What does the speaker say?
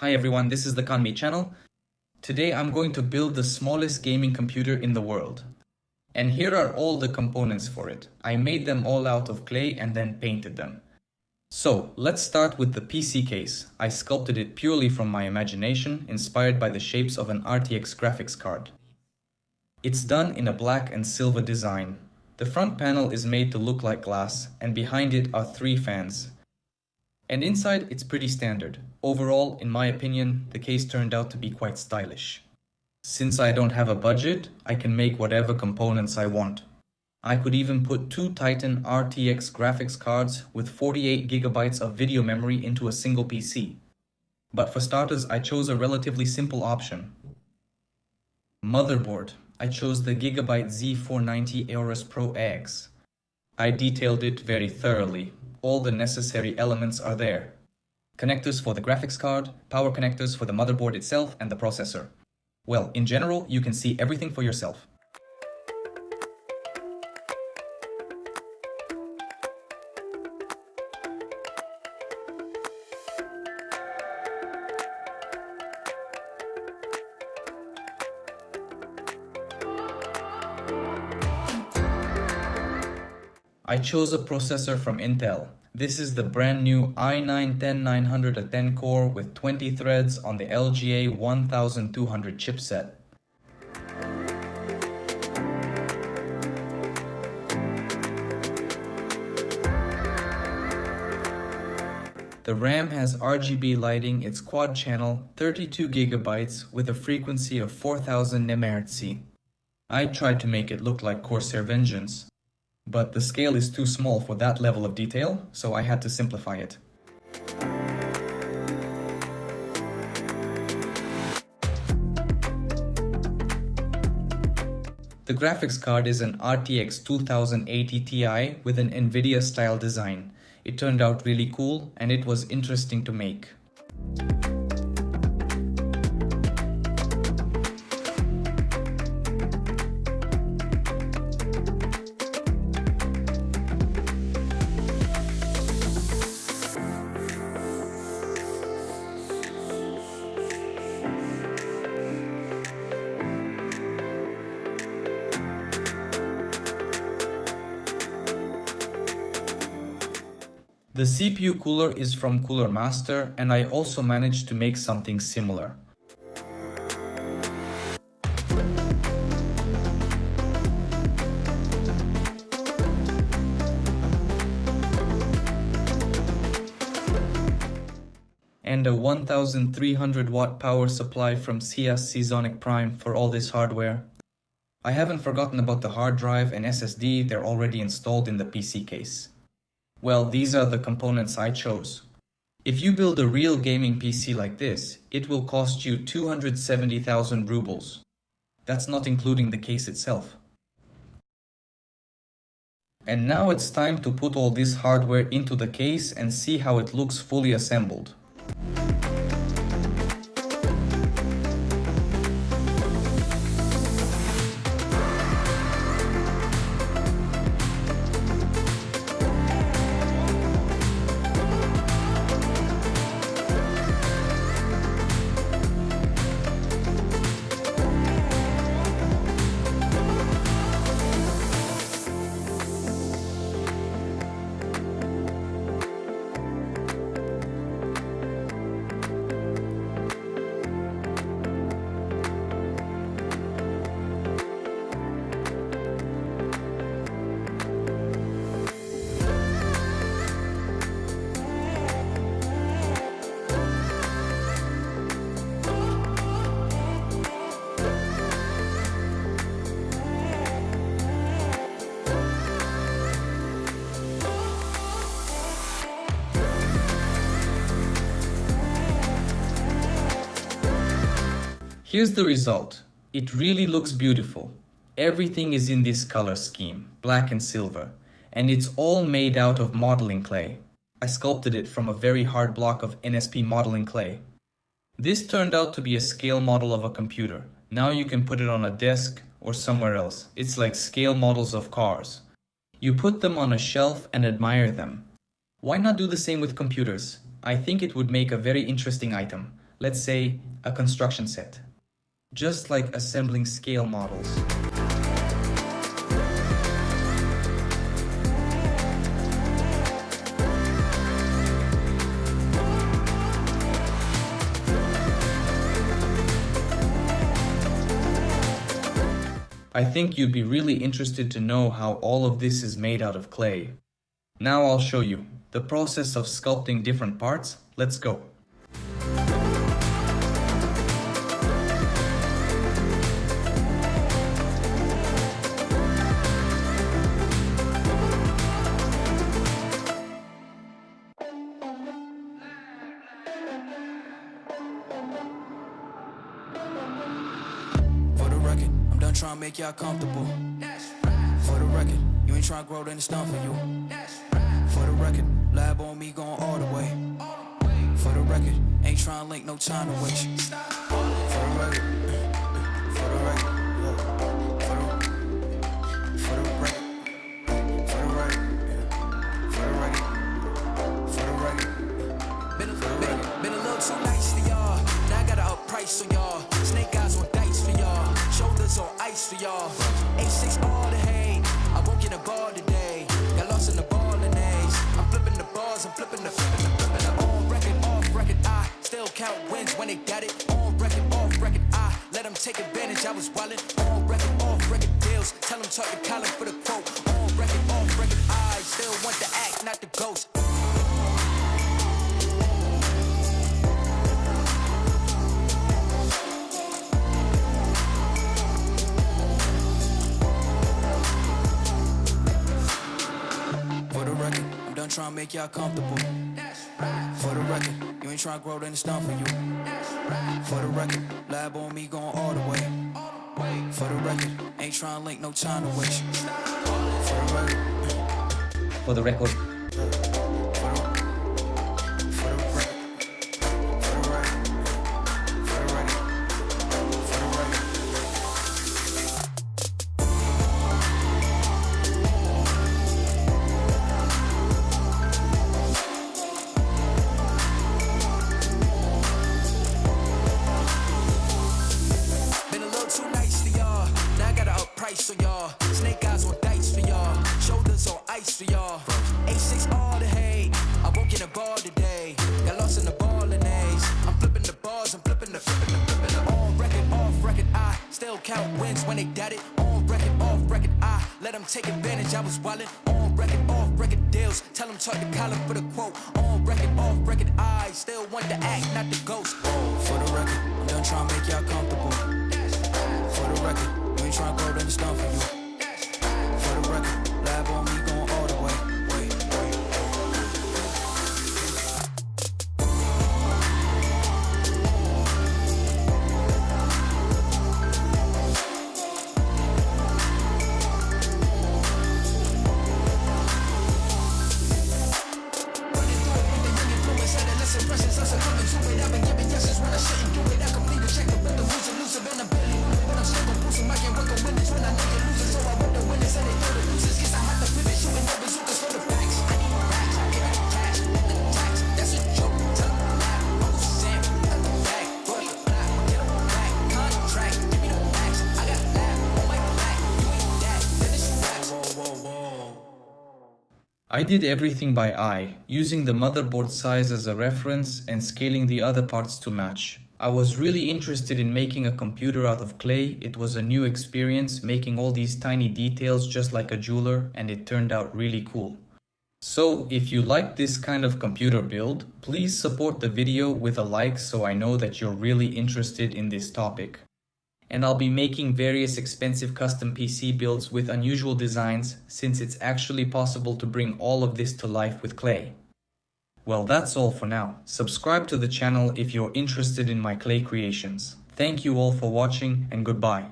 Hi everyone, this is the Kanmi channel. Today I'm going to build the smallest gaming computer in the world. And here are all the components for it. I made them all out of clay and then painted them. So let's start with the PC case. I sculpted it purely from my imagination, inspired by the shapes of an RTX graphics card. It's done in a black and silver design. The front panel is made to look like glass, and behind it are 3 fans. And inside, it's pretty standard. Overall, in my opinion, the case turned out to be quite stylish. Since I don't have a budget, I can make whatever components I want. I could even put 2 Titan RTX graphics cards with 48 GB of video memory into a single PC. But for starters, I chose a relatively simple option. Motherboard. I chose the Gigabyte Z490 Aorus Pro X. I detailed it very thoroughly. All the necessary elements are there. Connectors for the graphics card, power connectors for the motherboard itself and the processor. Well, in general, you can see everything for yourself. I chose a processor from Intel. This is the brand new i9-10910 core with 20 threads on the LGA 1200 chipset. The RAM has RGB lighting, it's quad channel, 32 GB with a frequency of 4000 MHz. I tried to make it look like Corsair Vengeance, but the scale is too small for that level of detail, so I had to simplify it. The graphics card is an RTX 2080 Ti with an NVIDIA style design. It turned out really cool and it was interesting to make. The CPU cooler is from Cooler Master, and I also managed to make something similar. And a 1300 watt power supply from CS Seasonic Prime for all this hardware. I haven't forgotten about the hard drive and SSD, they're already installed in the PC case. Well, these are the components I chose. If you build a real gaming PC like this, it will cost you 270,000 rubles. That's not including the case itself. And now it's time to put all this hardware into the case and see how it looks fully assembled. Here's the result. It really looks beautiful. Everything is in this color scheme, black and silver, and it's all made out of modeling clay. I sculpted it from a very hard block of NSP modeling clay. This turned out to be a scale model of a computer. Now you can put it on a desk or somewhere else. It's like scale models of cars. You put them on a shelf and admire them. Why not do the same with computers? I think it would make a very interesting item. let's say a construction set. Just like assembling scale models. I think you'd be really interested to know how all of this is made out of clay. Now I'll show you the process of sculpting different parts. Let's go. Trying to make y'all comfortable. For the record, you ain't trying to grow, then it's done for you. For the record, lab on me going all the way. For the record, ain't trying to link, no time to waste. For the record, for the record, for the record, for the record, for the record. Been a little too nice for y'all. Now I gotta up price on y'all. Snake eyes on dice for y'all. Shoulders on ice for y'all. A6 all the hate. I won't get a ball today. Got lost in the ball and A's. I'm flipping the bars, I'm flipping the on record, off record. I still count wins when they got it. On record, off record. I let them take advantage. I was wildin'. On record, off record deals. Tell them talk to Colin for the quote. On record, off record. I still want the act, not the ghost. Trying to make y'all comfortable. For the record, you ain't trying to grow, then it's done for you. For the record, lab on me going all the way. For the record, ain't trying to link, no time to waste. For the record. For the record. price for y'all. Snake eyes on dice for y'all. Shoulders on ice for y'all. A6 all the hate. I won't get a ball today. Got lost in the ball and A's. I'm flipping the bars, I'm flipping the on record, off record. I still count wins when they got it. On record, off record. I let them take advantage. I was wildin'. On record, off record deals. Tell them talk to Colin for the quote. On record, off record. I still want the act, not the ghost. For the record, I'm done trying to make y'all comfortable. For the record, you ain't trying to grow, then it's done for you. For the record, lab on me going all the way. I did everything by eye, using the motherboard size as a reference and scaling the other parts to match. I was really interested in making a computer out of clay. It was a new experience, making all these tiny details just like a jeweler, and it turned out really cool. So, if you like this kind of computer build, please support the video with a like so I know that you're really interested in this topic. And I'll be making various expensive custom PC builds with unusual designs, since it's actually possible to bring all of this to life with clay. Well, that's all for now. Subscribe to the channel if you're interested in my clay creations. Thank you all for watching, and goodbye.